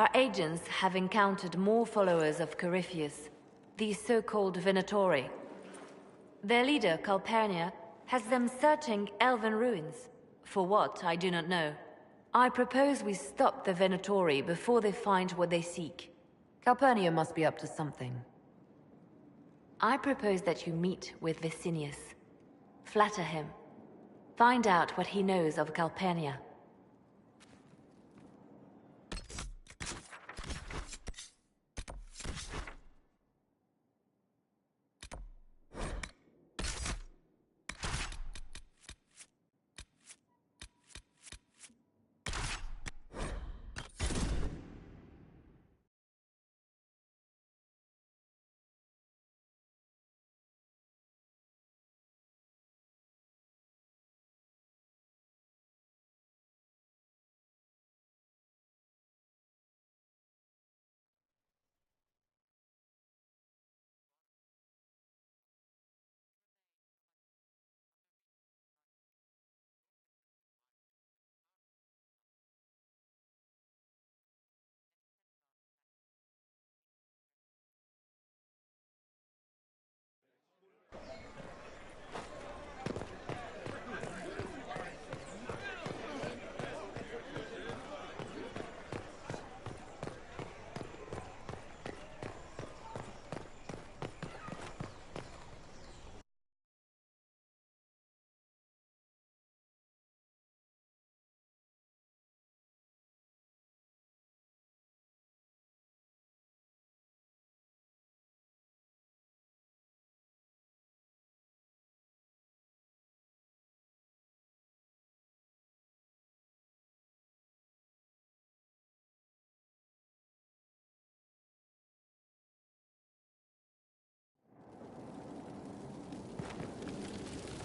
Our agents have encountered more followers of Corypheus, these so-called Venatori. Their leader, Calpurnia, has them searching elven ruins. For what, I do not know. I propose we stop the Venatori before they find what they seek. Calpurnia must be up to something. I propose that you meet with Vicinius. Flatter him. Find out what he knows of Calpurnia.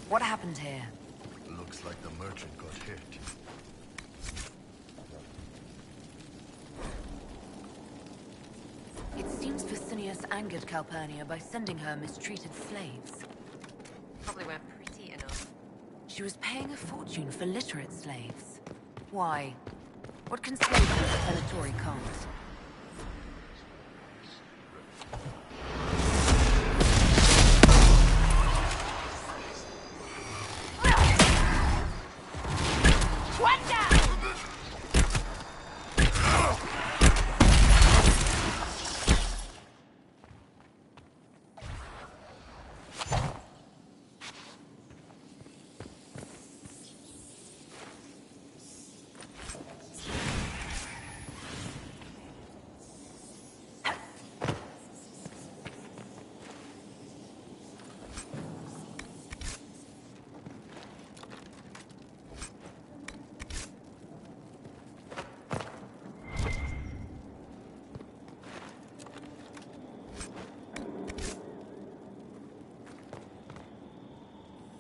What happened here? Looks like the merchant got hit. It seems Vicinius angered Calpurnia by sending her mistreated slaves. Probably weren't pretty enough. She was paying a fortune for literate slaves. Why? What can slaves do that Venatori can't?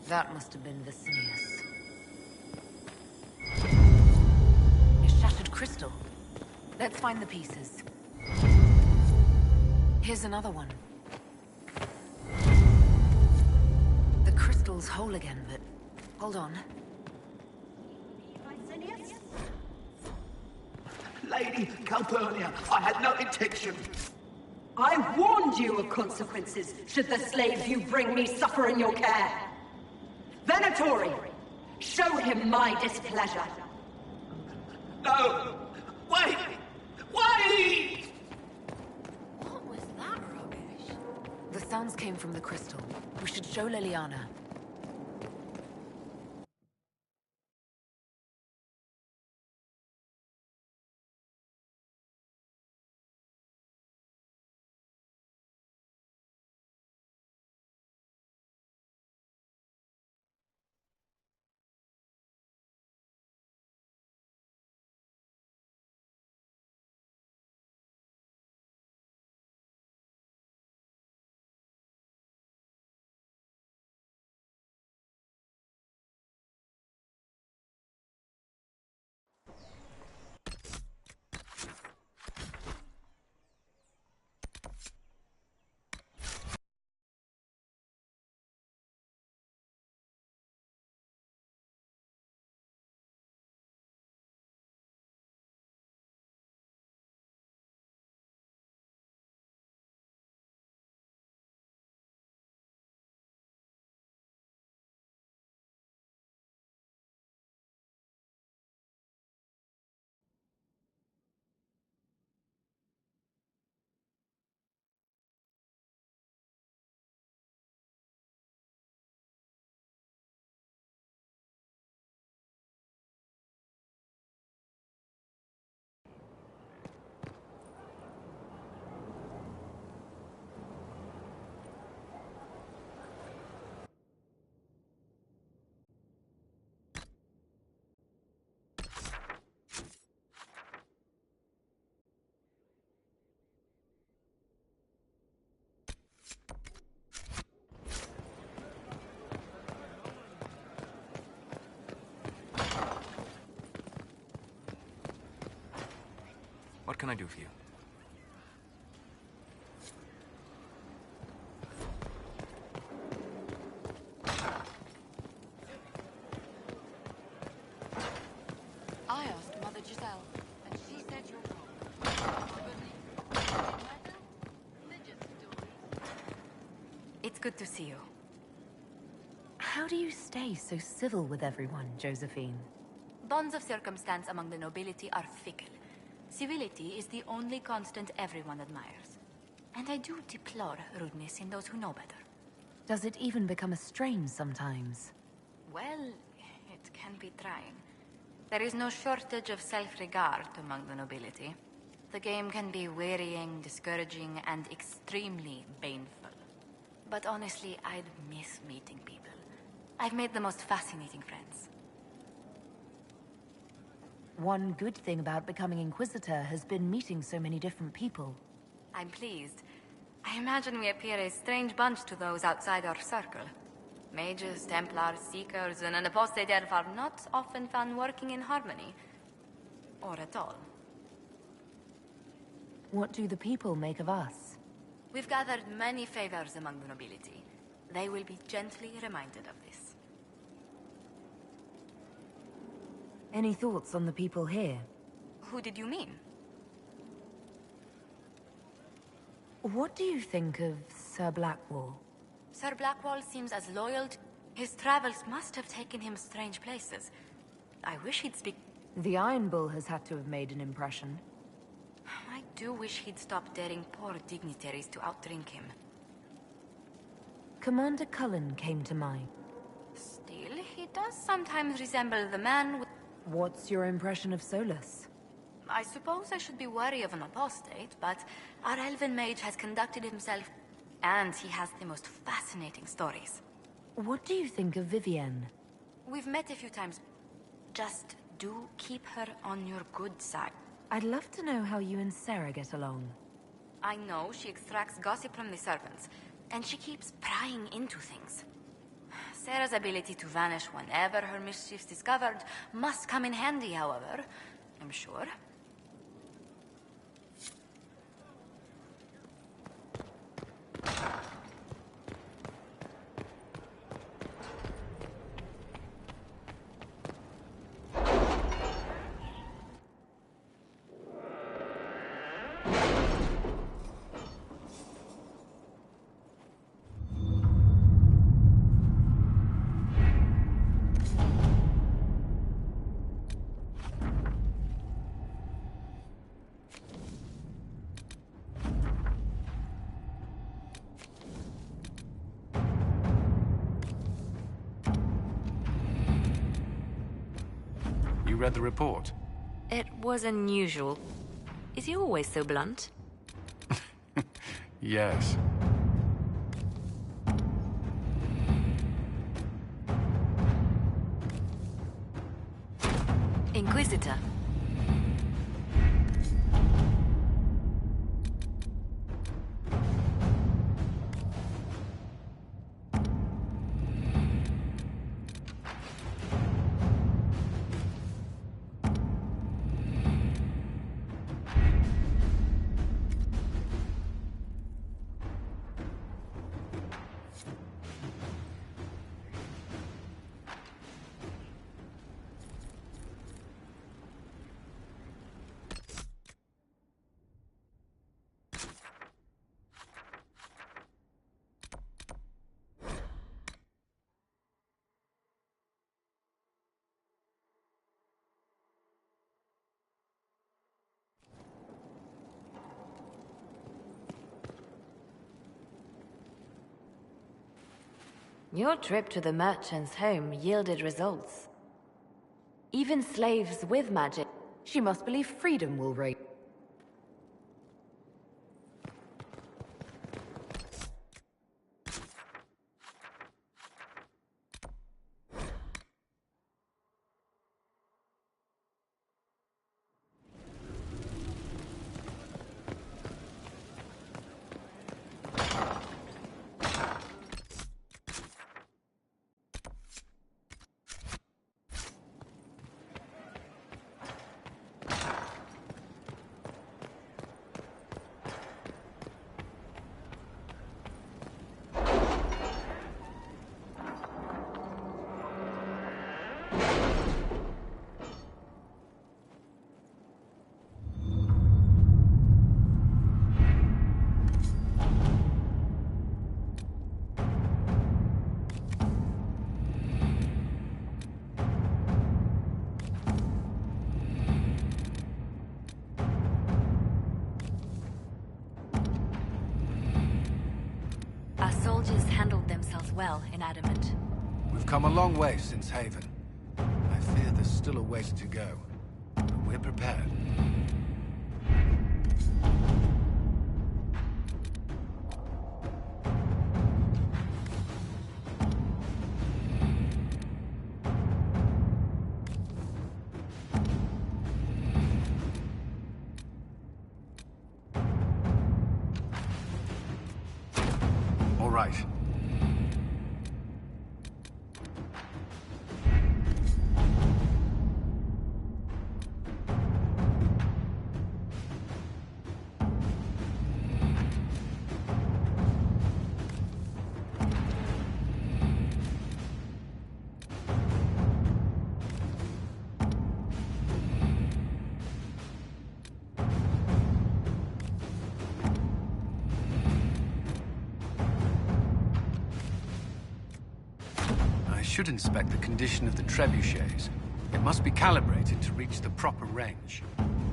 That must have been Vicinius. A shattered crystal. Let's find the pieces. Here's another one. The crystal's whole again, but... hold on. Lady Calpurnia, I had no intention. I warned you of consequences should the slaves you bring me suffer in your care. Venatori, show him my displeasure. No! Wait! Wait! What was that rubbish? The sounds came from the crystal. We should show Liliana. What can I do for you? I asked Mother Giselle, and she said you're wrong. It's good to see you. How do you stay so civil with everyone, Josephine? Bonds of circumstance among the nobility are fickle. Civility is the only constant everyone admires. And I do deplore rudeness in those who know better. Does it even become a strain sometimes? Well, it can be trying. There is no shortage of self-regard among the nobility. The game can be wearying, discouraging, and extremely painful. But honestly, I'd miss meeting people. I've made the most fascinating friends. One good thing about becoming Inquisitor has been meeting so many different people. I'm pleased. I imagine we appear a strange bunch to those outside our circle. Mages, Templars, Seekers, and an apostate elf are not often found working in harmony. Or at all. What do the people make of us? We've gathered many favors among the nobility. They will be gently reminded of this. Any thoughts on the people here? Who did you mean? What do you think of Sir Blackwall? Sir Blackwall seems as loyal to... His travels must have taken him strange places. I wish he'd speak... The Iron Bull has had to have made an impression. I do wish he'd stop daring poor dignitaries to outdrink him. Commander Cullen came to mind. Still, he does sometimes resemble the man with... What's your impression of Solus? I suppose I should be wary of an apostate, but our elven mage has conducted himself... And he has the most fascinating stories. What do you think of Vivienne? We've met a few times. Just do keep her on your good side. I'd love to know how you and Sarah get along. I know she extracts gossip from the servants, and she keeps prying into things. Sarah's ability to vanish whenever her mischief's discovered must come in handy, however, I'm sure. You read the report? It was unusual. Is he always so blunt? Yes. Inquisitor. Your trip to the merchant's home yielded results. Even slaves with magic. She must believe freedom will reign. handled themselves well in Adamant. We've come a long way since Haven. I fear there's still a ways to go, but we're prepared. All right. I should inspect the condition of the trebuchets. It must be calibrated to reach the proper range.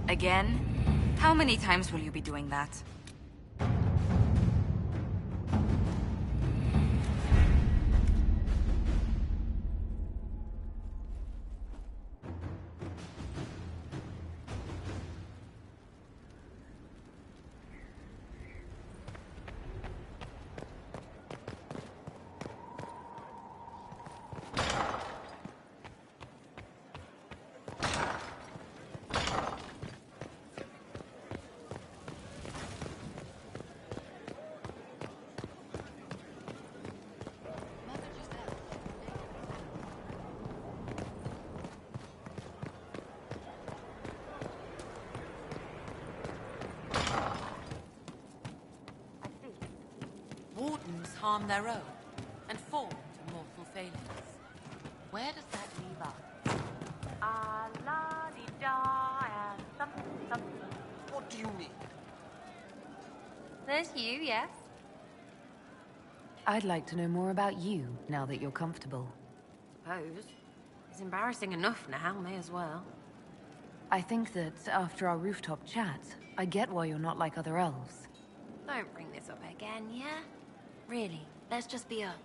Again? How many times will you be doing that? Wardens harm their own and fall to mortal failings. Where does that leave us? Ah-la-di-da and something, something. What do you need? There's you, yes? I'd like to know more about you, now that you're comfortable. Suppose. It's embarrassing enough now, may as well. I think that after our rooftop chat, I get why you're not like other elves. Don't bring this up again, yeah? Really, let's just be up.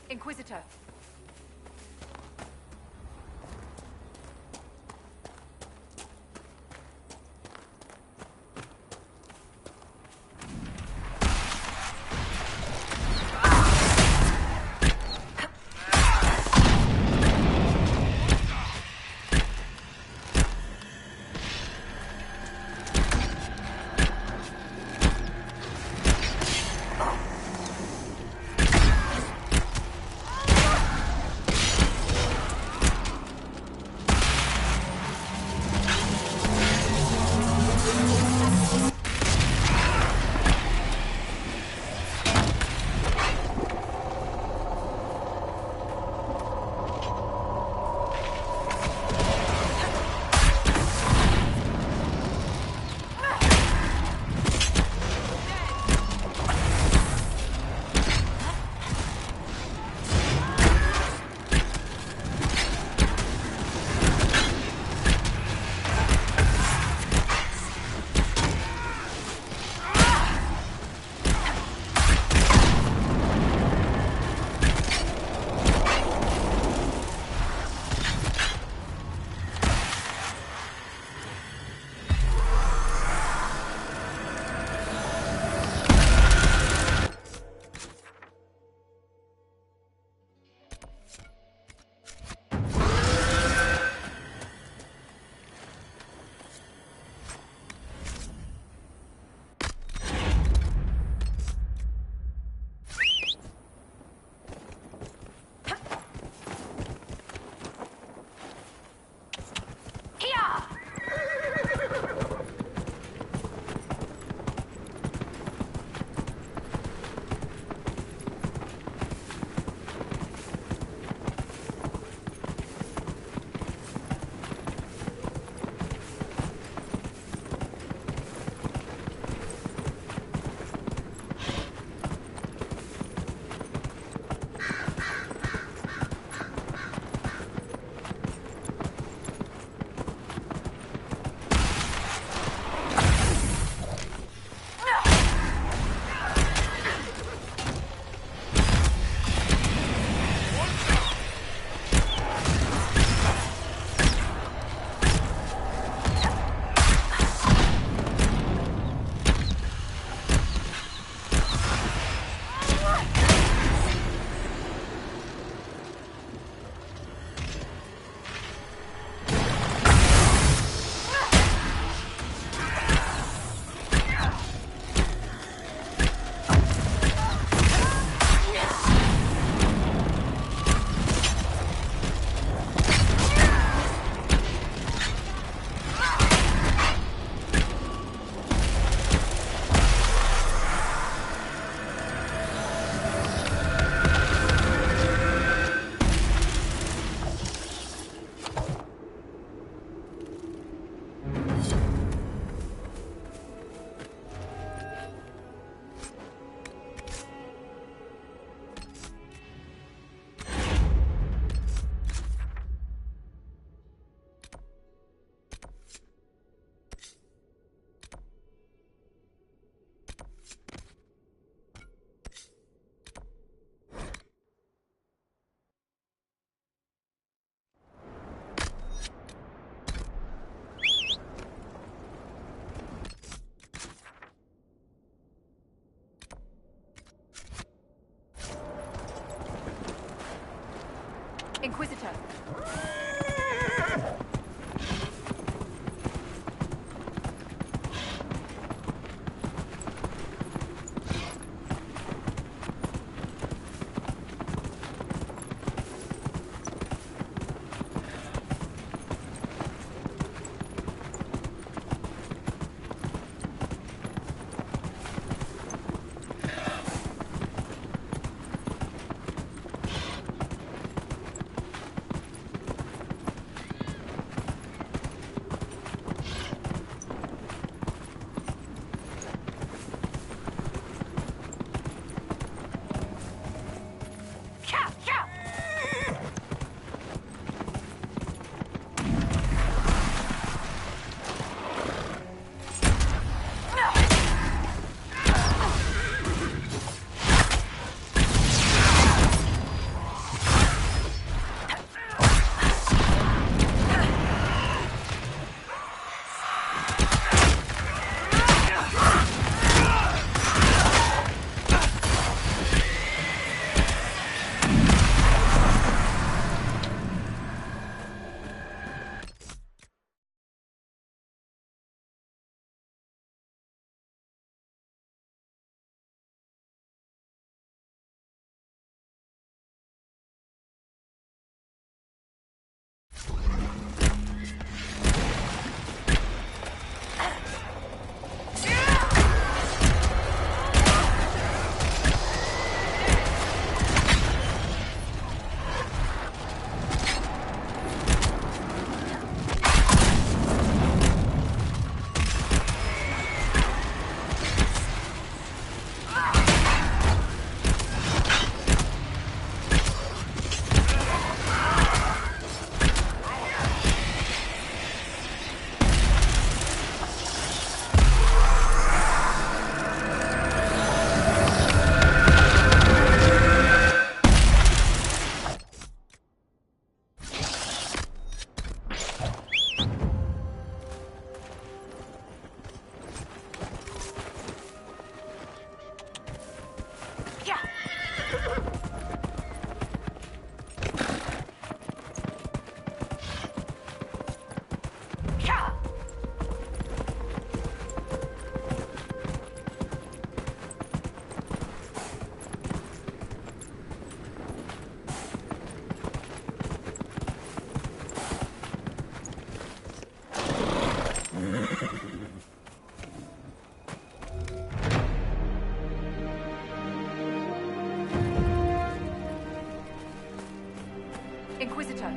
Inquisitor. Inquisitor. Inquisitor.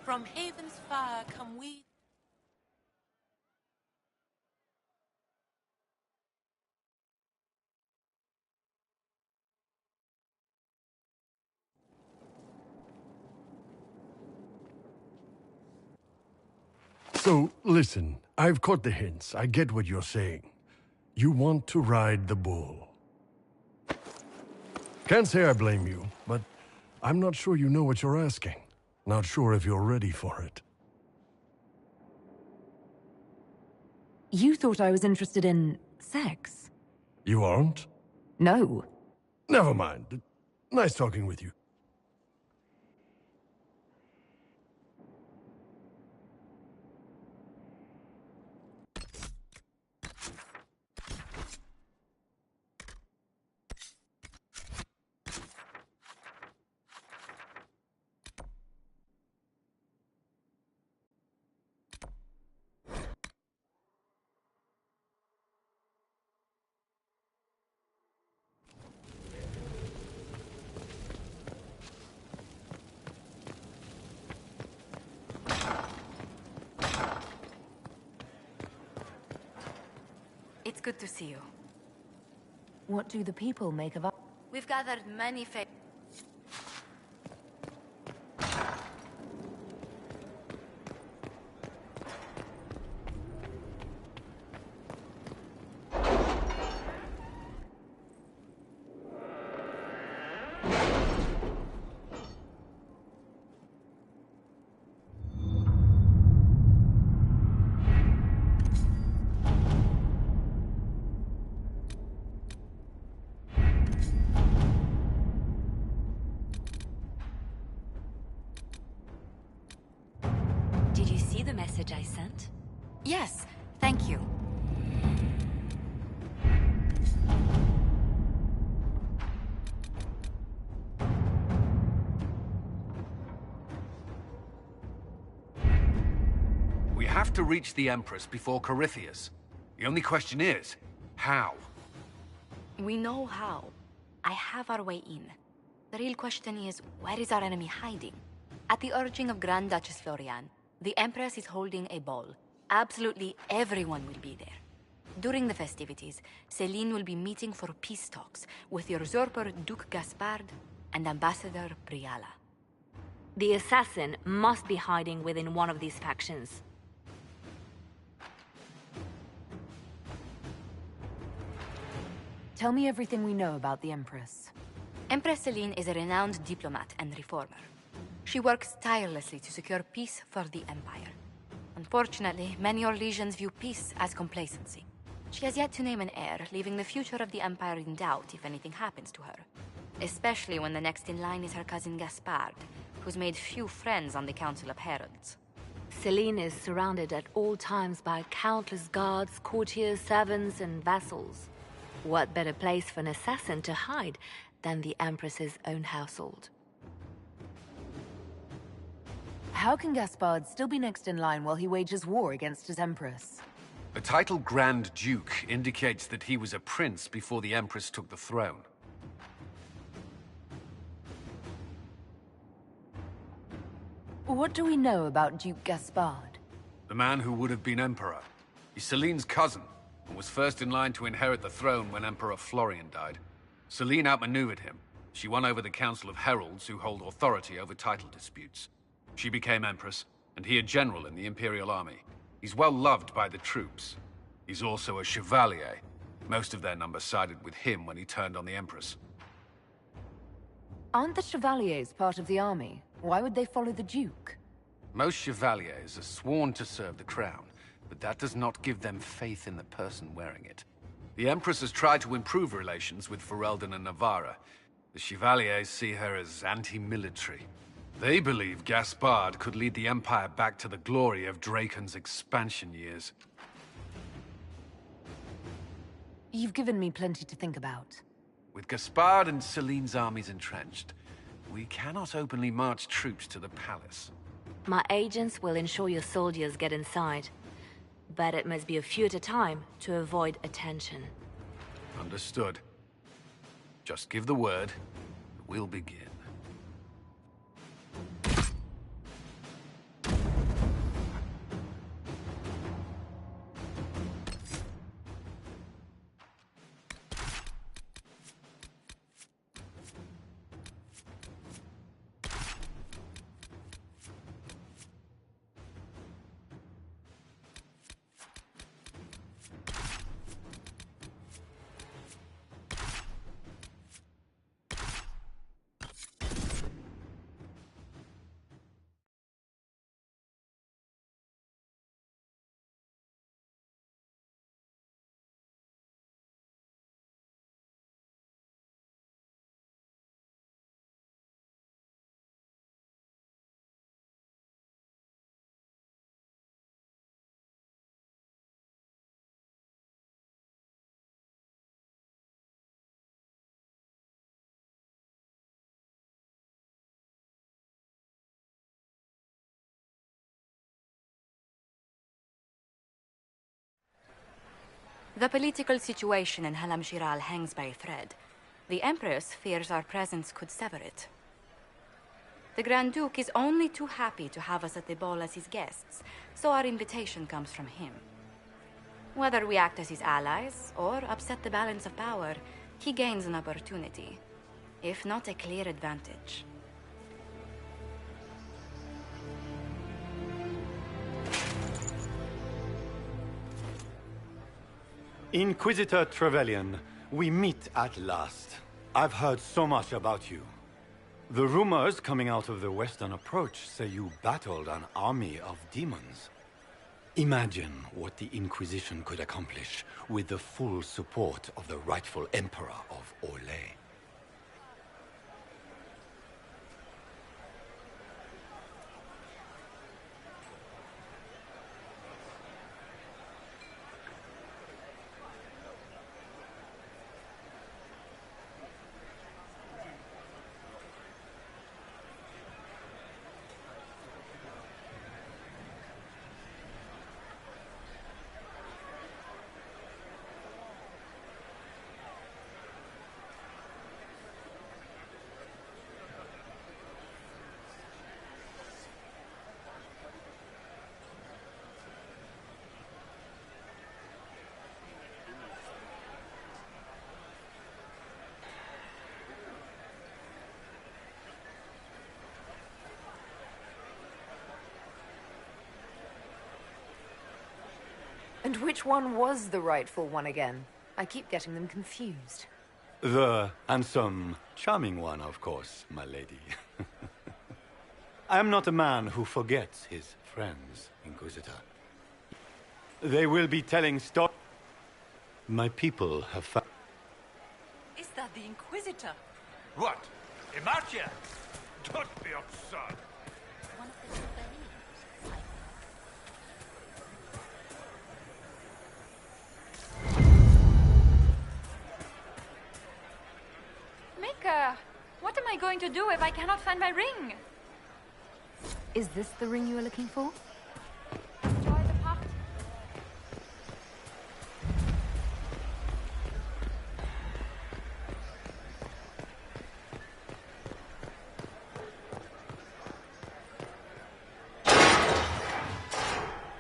From Haven's fire come we. So, listen, I've caught the hints. I get what you're saying. You want to ride the bull. Can't say I blame you, but I'm not sure you know what you're asking. Not sure if you're ready for it. You thought I was interested in sex? You aren't? No. Never mind. Nice talking with you. It's good to see you. What do the people make of us? We've gathered many Did you see the message I sent? Yes, thank you. We have to reach the Empress before Corypheus. The only question is, how? We know how. I have our way in. The real question is, where is our enemy hiding? At the urging of Grand Duchess Florian, the Empress is holding a ball. Absolutely everyone will be there. During the festivities, Celine will be meeting for peace talks with the usurper Duke Gaspard and Ambassador Briala. The assassin must be hiding within one of these factions. Tell me everything we know about the Empress. Empress Celine is a renowned diplomat and reformer. She works tirelessly to secure peace for the Empire. Unfortunately, many Orlesians view peace as complacency. She has yet to name an heir, leaving the future of the Empire in doubt if anything happens to her. Especially when the next in line is her cousin Gaspard, who's made few friends on the Council of Heralds. Celine is surrounded at all times by countless guards, courtiers, servants, and vassals. What better place for an assassin to hide than the Empress's own household? How can Gaspard still be next in line while he wages war against his Empress? The title Grand Duke indicates that he was a prince before the Empress took the throne. What do we know about Duke Gaspard? The man who would have been Emperor. He's Celine's cousin, and was first in line to inherit the throne when Emperor Florian died. Celine outmaneuvered him. She won over the Council of Heralds, who hold authority over title disputes. She became Empress, and he a general in the Imperial Army. He's well loved by the troops. He's also a Chevalier. Most of their number sided with him when he turned on the Empress. Aren't the Chevaliers part of the army? Why would they follow the Duke? Most Chevaliers are sworn to serve the crown, but that does not give them faith in the person wearing it. The Empress has tried to improve relations with Ferelden and Navarra. The Chevaliers see her as anti-military. They believe Gaspard could lead the Empire back to the glory of Draken's expansion years. You've given me plenty to think about. With Gaspard and Celine's armies entrenched, we cannot openly march troops to the palace. My agents will ensure your soldiers get inside. But it must be a few at a time to avoid attention. Understood. Just give the word, we'll begin. The political situation in Halam Shiral hangs by a thread. The Empress fears our presence could sever it. The Grand Duke is only too happy to have us at the ball as his guests, so our invitation comes from him. Whether we act as his allies or upset the balance of power, he gains an opportunity, if not a clear advantage. Inquisitor Trevelyan, we meet at last. I've heard so much about you. The rumors coming out of the Western Approach say you battled an army of demons. Imagine what the Inquisition could accomplish with the full support of the rightful Emperor of Orlais. And which one was the rightful one again? I keep getting them confused. The handsome, charming one, of course, my lady. I am not a man who forgets his friends, Inquisitor. They will be telling stories. My people have found... Is that the Inquisitor? What? Emartia? Don't be absurd. One of the Chevaliers. Maker, what am I going to do if I cannot find my ring? Is this the ring you were looking for? Enjoy the party.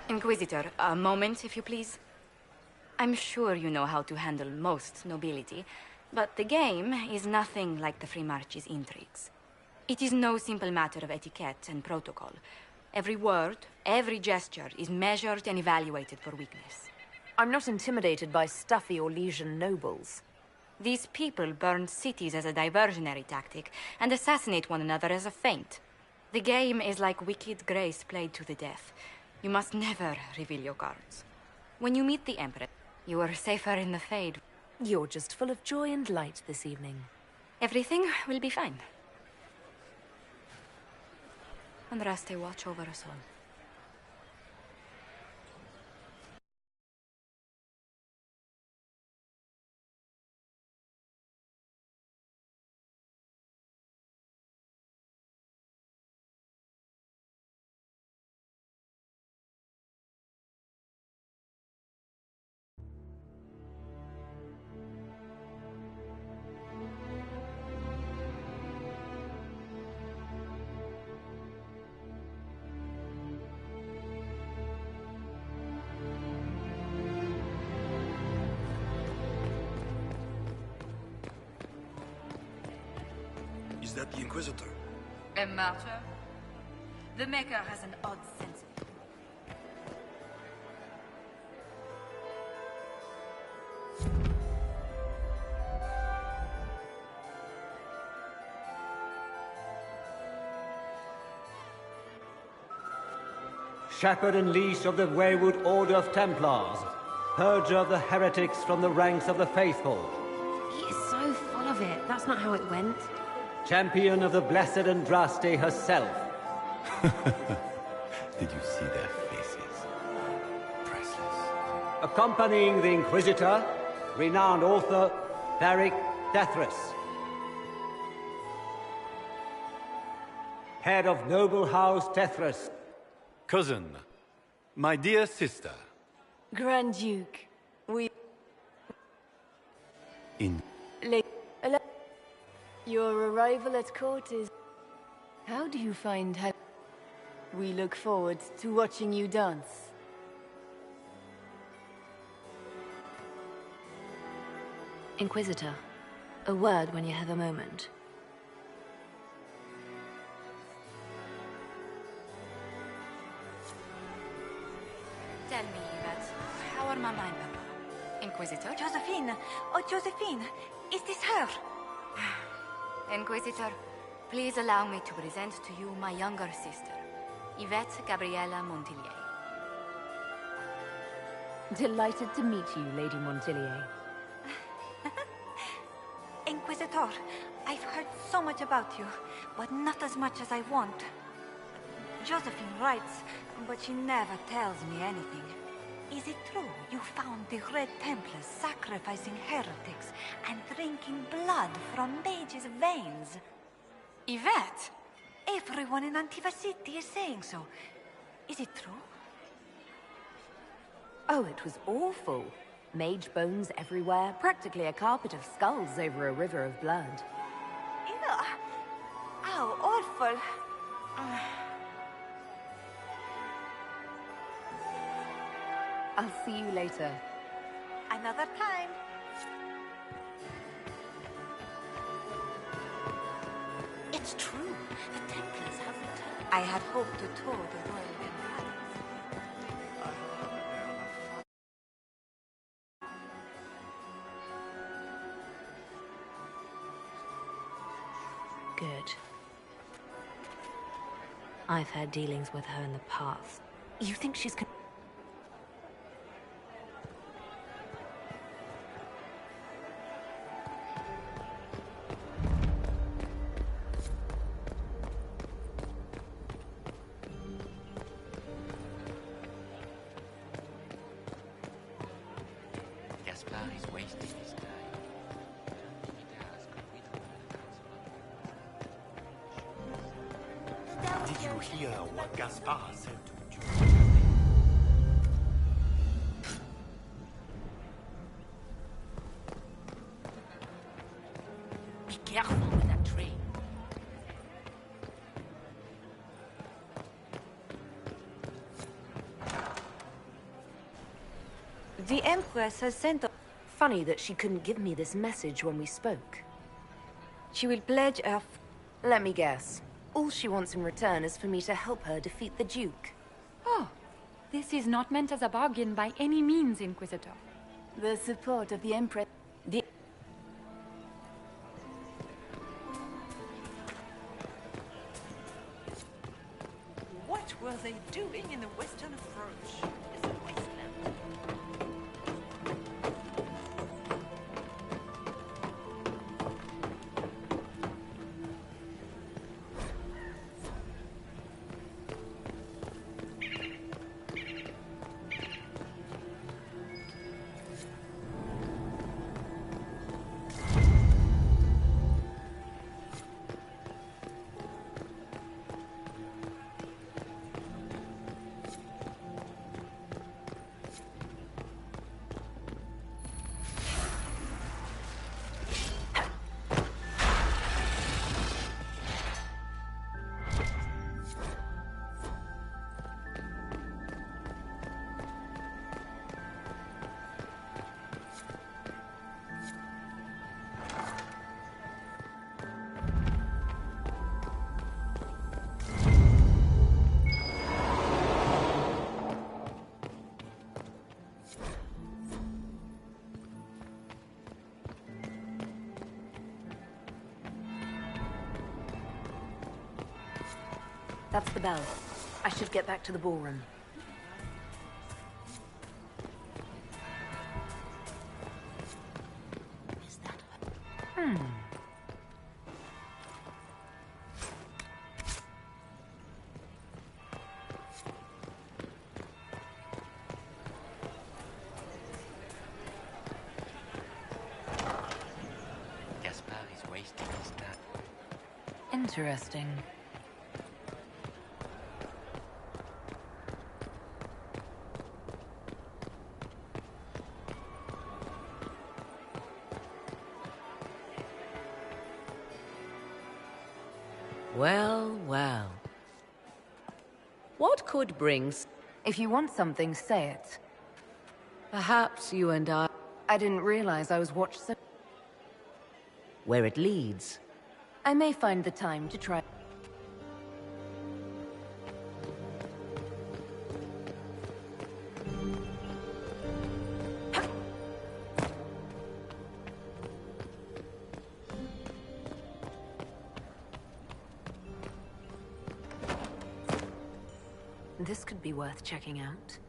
Inquisitor, a moment, if you please. I'm sure you know how to handle most nobility, but the game is nothing like the Free March's intrigues. It is no simple matter of etiquette and protocol. Every word, every gesture is measured and evaluated for weakness. I'm not intimidated by stuffy Orlesian nobles. These people burn cities as a diversionary tactic and assassinate one another as a feint. The game is like Wicked Grace played to the death. You must never reveal your cards. When you meet the Emperor, you are safer in the Fade. You're just full of joy and light this evening. Everything will be fine. Andraste, watch over us all. Is that the Inquisitor? A martyr? The Maker has an odd sense of humor. Shepherd and leash of the wayward Order of Templars, purger of the heretics from the ranks of the faithful. He is so full of it. That's not how it went. Champion of the Blessed Andraste herself. Did you see their faces? Priceless. Accompanying the Inquisitor, renowned author, Beric Dethras. Head of Noble House Dethras. Cousin, my dear sister. Grand Duke, we... in... Your arrival at court is... How do you find her? We look forward to watching you dance. Inquisitor, a word when you have a moment. Tell me, Yvette, how are Mama and Papa? Inquisitor? Josephine! Oh, Josephine! Is this her? Inquisitor, please allow me to present to you my younger sister, Yvette Gabriella Montillier. Delighted to meet you, Lady Montillier. Inquisitor, I've heard so much about you, but not as much as I want. Josephine writes, but she never tells me anything. Is it true you found the Red Templars sacrificing heretics and drinking blood from mages' veins? Yvette? Everyone in Antiva City is saying so. Is it true? Oh, it was awful. Mage bones everywhere, practically a carpet of skulls over a river of blood. Ew. How awful. I'll see you later. Another time. It's true. The Templars have returned. I had hoped to tour the royal gardens. Good. I've had dealings with her in the past. You think she's... Gaspard is wasting his time. Did you hear what Gaspard said to you? Be careful with that tree. The Empress has sent a... Funny that she couldn't give me this message when we spoke. She will pledge her... Let me guess. All she wants in return is for me to help her defeat the Duke. Oh, this is not meant as a bargain by any means, Inquisitor. The support of the Empress... What were they doing in the Western Approach? It's a wasteland. That's the bell. I should get back to the ballroom. Gaspard is wasting his time. Interesting. Well, well. What could bring... If you want something, say it. Perhaps you and I... I didn't realize I was watched so... Where it leads. I may find the time to try... This could be worth checking out.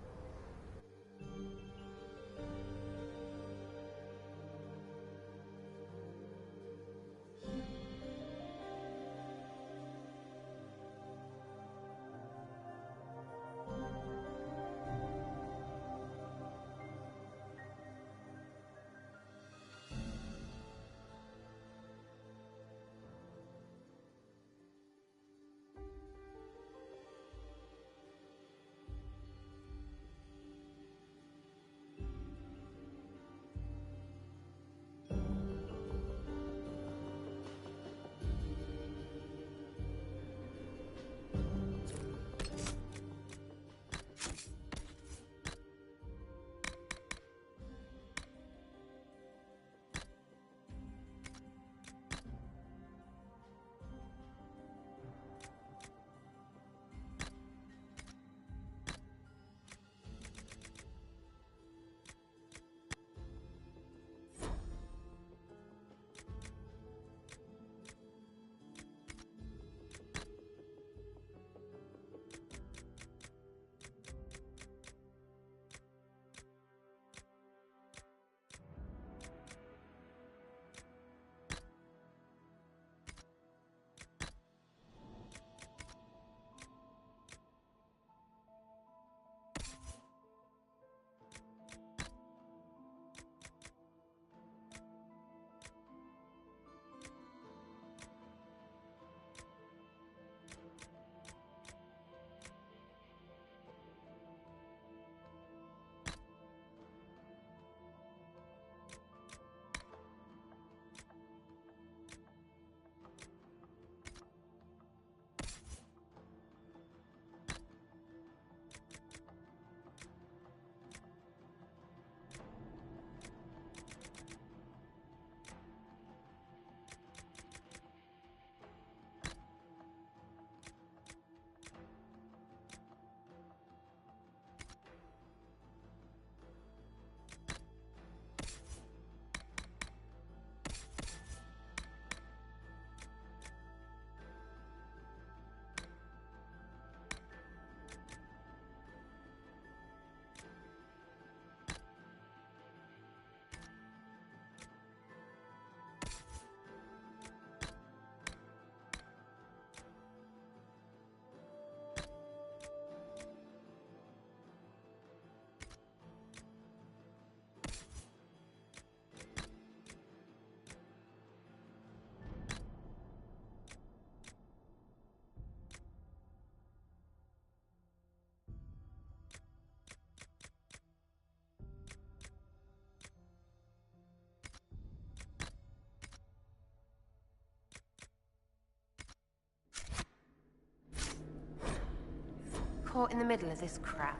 Caught in the middle of this crap.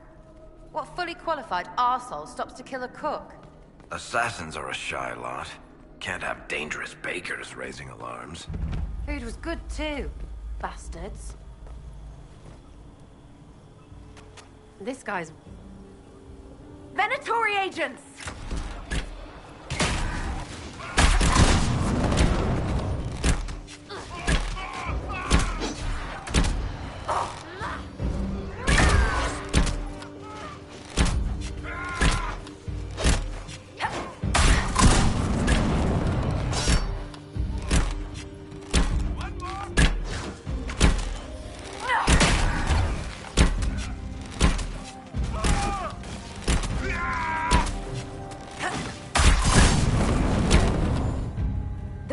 What fully qualified arsehole stops to kill a cook? Assassins are a shy lot. Can't have dangerous bakers raising alarms. Food was good too, bastards. This guy's... Venatori agents!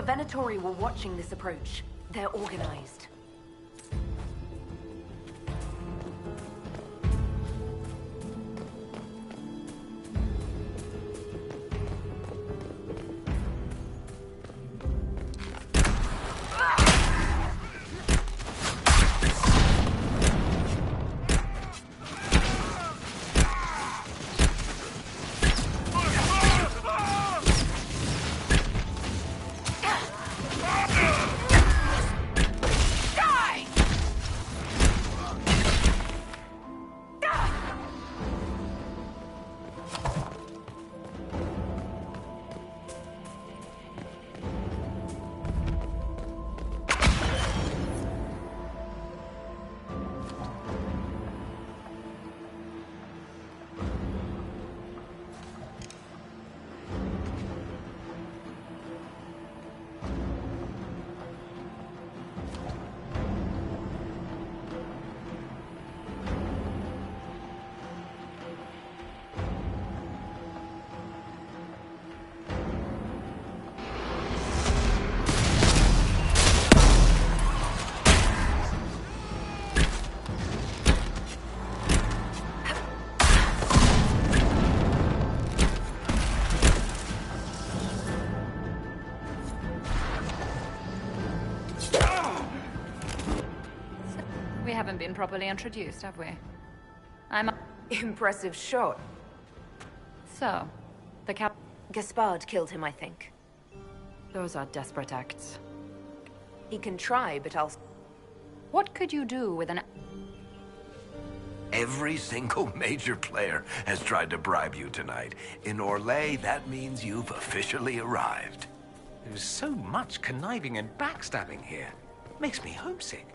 Venatori were watching this approach. They're organized. been properly introduced, have we? I'm... Impressive shot. So, the cap... Gaspard killed him, I think. Those are desperate acts. He can try, but I'll... What could you do with an... Every single major player has tried to bribe you tonight. In Orlais, that means you've officially arrived. There's so much conniving and backstabbing here. Makes me homesick.